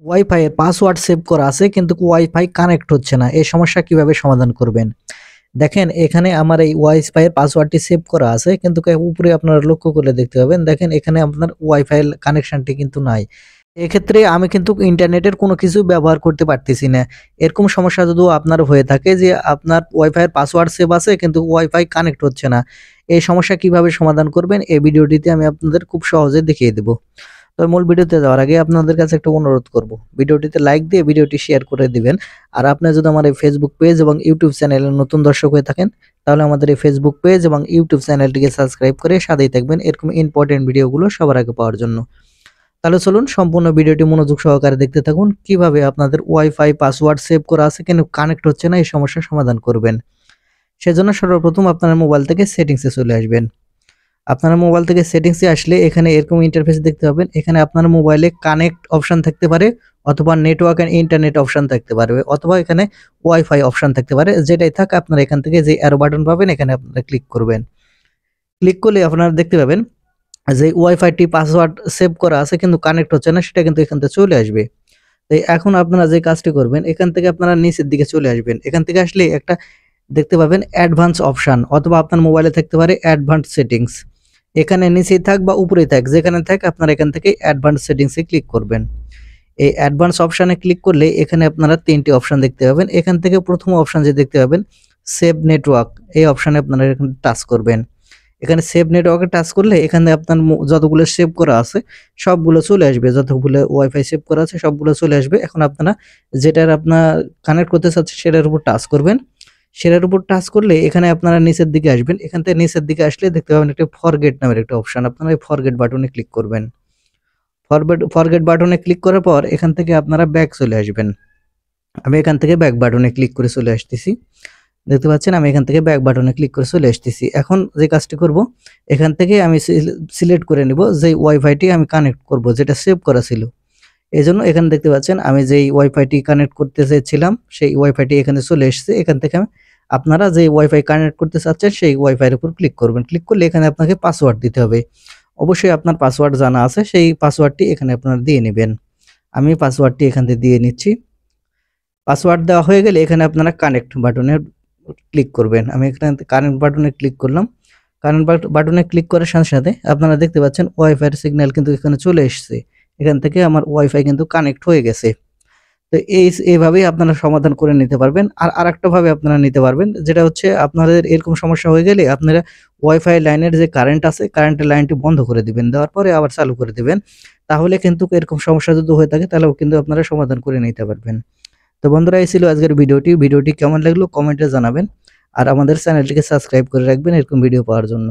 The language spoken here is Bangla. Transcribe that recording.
ওয়াইফাই এর পাসওয়ার্ড সেভ করা আছে কিন্তু ওয়াইফাই কানেক্ট হচ্ছে না। এই সমস্যা কিভাবে সমাধান করবেন? দেখেন এখানে আমার এই ওয়াইফাই এর পাসওয়ার্ডটি সেভ করা আছে কিন্তু উপরে আপনারা লক্ষ্য করলে দেখতে পাবেন, দেখেন এখানে আপনার ওয়াইফাই কানেকশনটি কিন্তু নাই। এক্ষেত্রে আমি কিন্তু ইন্টারনেটের কোনো কিছু ব্যবহার করতে পারতেছি না। এরকম সমস্যা যদি আপনার হয়ে থাকে যে আপনার ওয়াইফাই এর পাসওয়ার্ড সেভ আছে কিন্তু ওয়াইফাই কানেক্ট হচ্ছে না। এই সমস্যা কিভাবে সমাধান করবেন এই ভিডিওটিতে আমি আপনাদের খুব সহজে দেখিয়ে দেব। তো মূল ভিডিওতে যাওয়ার আগে আপনাদের কাছে একটা অনুরোধ করব, ভিডিওটিতে লাইক দিয়ে ভিডিওটি শেয়ার করে দিবেন। আর আপনি যদি আমার এই ফেসবুক পেজ এবং ইউটিউব চ্যানেলের নতুন দর্শক হয়ে থাকেন তাহলে আমাদের এই ফেসবুক পেজ এবং ইউটিউব চ্যানেলটিকে সাবস্ক্রাইব করে সাথেই থাকবেন এরকম ইম্পর্টেন্ট ভিডিওগুলো সবার আগে পাওয়ার জন্য। তাহলে চলুন সম্পূর্ণ ভিডিওটি মনোযোগ সহকারে দেখতে থাকুন কিভাবে আপনাদের ওয়াইফাই পাসওয়ার্ড সেভ করা আছে কিন্তু কানেক্ট হচ্ছে না এই সমস্যার সমাধান করবেন। সেজন্য সর্বপ্রথম আপনার মোবাইল থেকে সেটিংসে চলে আসবেন। আপনার মোবাইল থেকে সেটিংসে আসলে এখানে এরকম ইন্টারফেস দেখতে পাবেন। এখানে আপনার মোবাইলে কানেক্ট অপশন থাকতে পারে অথবা নেটওয়ার্ক এন্ড ইন্টারনেট অপশন থাকতে পারবে অথবা এখানে ওয়াইফাই অপশন থাকতে পারে। যেটাই থাক আপনারা এখান থেকে যে অ্যারো বাটন পাবেন এখানে আপনারা ক্লিক করবেন। ক্লিক করলে আপনারা দেখতে পাবেন যে ওয়াইফাইটি পাসওয়ার্ড সেভ করা আছে কিন্তু কানেক্ট হচ্ছে না, সেটা কিন্তু এখান থেকে চলে আসবে। তো এখন আপনারা যে কাজটি করবেন এখান থেকে আপনারা নিচের দিকে চলে আসবেন। এখান থেকে আসলে একটা দেখতে পাবেন অ্যাডভান্স অপশন অথবা আপনার মোবাইলে থাকতে পারে অ্যাডভান্স সেটিংস। এখানে নিচেই থাক বা উপরেই থাক যেখানে থাক আপনারা এখান থেকে অ্যাডভান্স সেটিংসে ক্লিক করবেন। এই অ্যাডভান্স অপশনে ক্লিক করলে এখানে আপনারা তিনটি অপশন দেখতে পাবেন। এখান থেকে প্রথম অপশন যে দেখতে পাবেন সেভ নেটওয়ার্ক, এই অপশনে আপনারা এখানে টাচ করবেন। এখানে সেভ নেটওয়ার্কে টাচ করলে এখানে আপনার যতগুলো সেভ করা আছে সবগুলো চলে আসবে, যতগুলো ওয়াইফাই সেভ করা আছে সবগুলো চলে আসবে। এখন আপনারা যেটার আপনার কানেক্ট করতে চাচ্ছেন সেটার উপর টাচ করবেন। সেটার উপর টাচ করলে এখানে আপনারা নিচের দিকে আসবেন। এখান থেকে নিচের দিকে আসলে দেখতে পাবেন একটা ফরগেট নামের একটা অপশন, আপনারা এই ফরগেট বাটনে ক্লিক করবেন। ফরগেট বাটনে ক্লিক করার পর এখান থেকে আপনারা ব্যাক চলে আসবেন। আমি এখান থেকে ব্যাক বাটনে ক্লিক করে চলে আসতেছি। দেখতে পাচ্ছেন আমি এখান থেকে ব্যাক বাটনে ক্লিক করে চলে আসতেছি। এখন যে কাজটি করব এখান থেকে আমি সিলেক্ট করে নিব যে ওয়াইফাইটি আমি কানেক্ট করব যেটা সেভ করা ছিল। এজন্য এখানে দেখতে পাচ্ছেন আমি যেই ওয়াইফাইটি কানেক্ট করতে চেয়েছিলাম সেই ওয়াইফাইটি এখানে চলে এসেছে। এখান থেকে আপনারা যে ওয়াইফাই কানেক্ট করতে চাচ্ছেন সেই ওয়াইফাইয়ের উপর ক্লিক করবেন। ক্লিক করলে এখানে আপনাকে পাসওয়ার্ড দিতে হবে। অবশ্যই আপনার পাসওয়ার্ড জানা আছে, সেই পাসওয়ার্ডটি এখানে আপনারা দিয়ে নেবেন। আমি পাসওয়ার্ডটি এখান থেকে দিয়ে নিচ্ছি। পাসওয়ার্ড দেওয়া হয়ে গেলে এখানে আপনারা কানেক্ট বাটনে ক্লিক করবেন। আমি এখানে কানেক্ট বাটনে ক্লিক করলাম। কানেক্ট বাটনে ক্লিক করার সাথে সাথে আপনারা দেখতে পাচ্ছেন ওয়াইফাইয়ের সিগন্যাল কিন্তু এখানে চলে এসেছে। এখান থেকে আমার ওয়াইফাই কিন্তু কানেক্ট হয়ে গেছে। তো এইভাবেই আপনারা সমাধান করে নিতে পারবেন। আর আরেকটা ভাবে আপনারা নিতে পারবেন যেটা হচ্ছে আপনাদের এরকম সমস্যা হয়ে গেলে আপনারা ওয়াইফাই লাইনের যে কারেন্ট আছে কারেন্টের লাইনটি বন্ধ করে দিবেন, দেওয়ার পরে আবার চালু করে দিবেন। তাহলে কিন্তু এরকম সমস্যা যদি হয়ে থাকে তাহলেও কিন্তু আপনারা সমাধান করে নিতে পারবেন। তো বন্ধুরা এই ছিল আজকের ভিডিওটি কেমন লাগলো কমেন্টে জানাবেন। আর আমাদের চ্যানেলটিকে সাবস্ক্রাইব করে রাখবেন এরকম ভিডিও পাওয়ার জন্য।